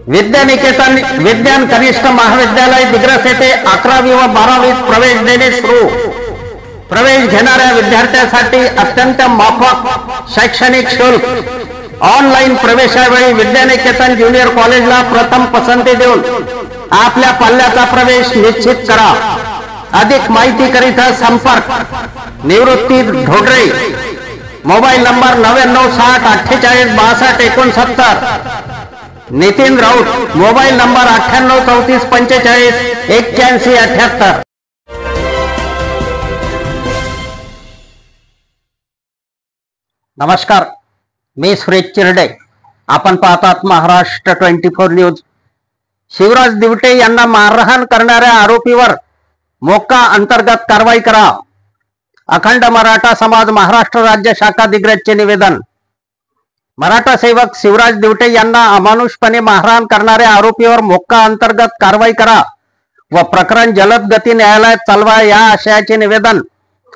विद्यानिकेतन विज्ञान कनिष्ठ महाविद्यालय दिग्रस येथे 11वी व 12वी प्रवेश देणे सुरू। प्रवेश घेणाऱ्या विद्यार्थ्यांसाठी अत्यंत माफक शैक्षणिक शुल्क। ऑनलाईन प्रवेशावेळी विद्यानिकेतन ज्युनियर कॉलेजला प्रथम पसंती देऊन आपल्या पल्ल्याचा प्रवेश निश्चित करा। अधिक माहिती करिता संपर्क Nivrutti Dhodre, mobile number 9960486269। Nitin Raut, mobile number 9834458178। नमस्कार, मी सुरेश चिरडे। आपण पाहतात महाराष्ट्र 24 न्यूज। शिवराज दिवटे यांना मारहाण करणाऱ्या आरोपीवर मोक्का अंतर्गत कारवाई करा। अखंड मराठा समाज महाराष्ट्र राज्य शाखा दिग्रजचे निवेदन। मराठा सेवक शिवराज दिवटे यांना अमानुषपणे मारहाण करणाऱ्या आरोपीवर मोक्का अंतर्गत कारवाई करा व प्रकरण जलद गती न्यायालयात चालवा, या आशयाचे निवेदन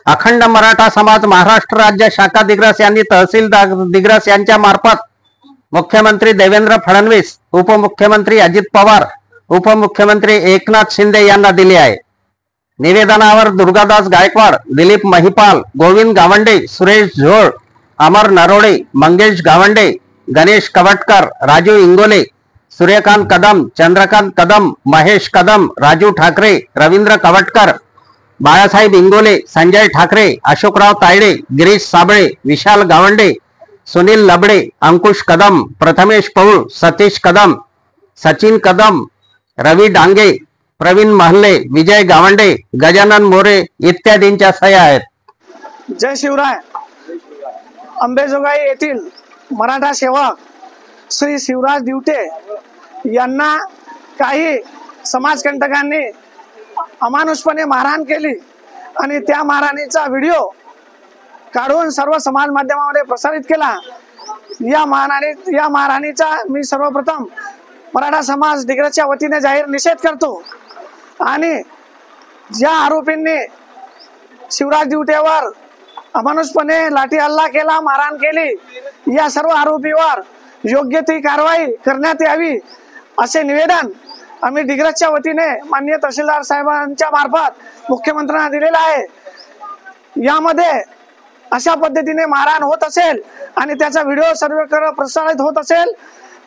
अखंड मराठा समाज महाराष्ट्र राज्य शाखा दिग्रस यांनी तहसीलदार दिग्रस यांच्या मार्फत मुख्यमंत्री देवेंद्र फडणवीस, उपमुख्यमंत्री अजित पवार, उपमुख्यमंत्री एकनाथ शिंदे यांना दिले आहे। निवेदनावर दुर्गादास गायकवाड, दिलीप महिपाल, गोविंद गावंडे, सुरेश झोळ, अमर नरोडे, मंगेश गावंडे, गणेश कवटकर, राजू इंगोले, सूर्यकांत कदम, चंद्रकांत कदम, महेश कदम, राजू ठाकरे, रवींद्र कवटकर, बाळासाहेब इंगोले, संजय ठाकरे, अशोकराव तायडे, गिरीश साबळे, विशाल गावंडे, सुनील लबडे, अंकुश कदम, प्रथमेश पौळ, सतीश कदम, सचिन कदम, रवी डांगे, प्रवीण महल्ले, विजय गावंडे, गजानन मोरे इत्यादींच्या सह्या आहेत। जय शिवराय। अंबेजोगाई येथील मराठा सेवक श्री शिवराज दिवटे यांना काही समाजकंटकांनी अमानुषपणे मारहाण केली आणि त्या मारहाणीचा व्हिडिओ काढून सर्व समाज माध्यमामध्ये प्रसारित केला। या मारहाणीचा मी सर्वप्रथम मराठा समाज दिग्रजच्या वतीने जाहीर निषेध करतो आणि ज्या आरोपींनी शिवराज दिवटेवर अमानुषपणे लाठी हल्ला केला, मारहाण केली, या सर्व आरोपीवर योग्य ती कारवाई करण्यात यावी असे निवेदन आम्ही दिग्रजच्या वतीने माननीय तहसीलदार साहेबांच्या मार्फत मुख्यमंत्र्यांना दिलेला आहे। यामध्ये अशा पद्धतीने मारहाण होत असेल आणि त्याचा व्हिडिओ सर्वत्र प्रसारित होत असेल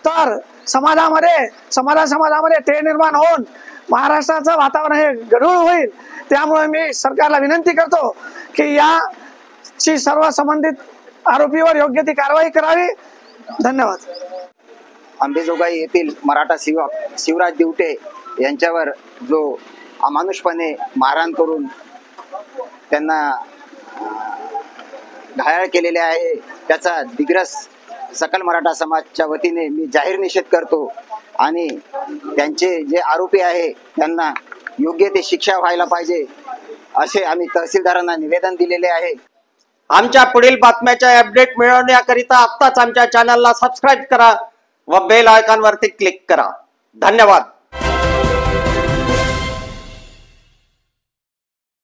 तर समाजामध्ये तेढ निर्माण होऊन महाराष्ट्राचं वातावरण हे गढूळ होईल। त्यामुळे मी सरकारला विनंती करतो की याची सर्व संबंधित आरोपीवर योग्य ती कारवाई करावी। धन्यवाद। अंबेजोगाई येथील मराठा सेवक शिवराज दिवटे यांच्यावर जो अमानुषपणे मारहाण करून त्यांना घायल केलेले आहे, त्याचा दिग्रस सकल मराठा समाजच्या वतीने मी जाहीर निषेध करतो आणि त्यांचे जे आरोपी आहे त्यांना योग्य ते शिक्षा व्हायला पाहिजे असे आम्ही तहसीलदारांना निवेदन दिलेले आहे। आमच्या पुढील बातम्याचे अपडेट मिळवण्याकरिता आत्ताच आमच्या चॅनलला सबस्क्राईब करा व बेल आयकॉन वरती क्लिक करा। धन्यवाद।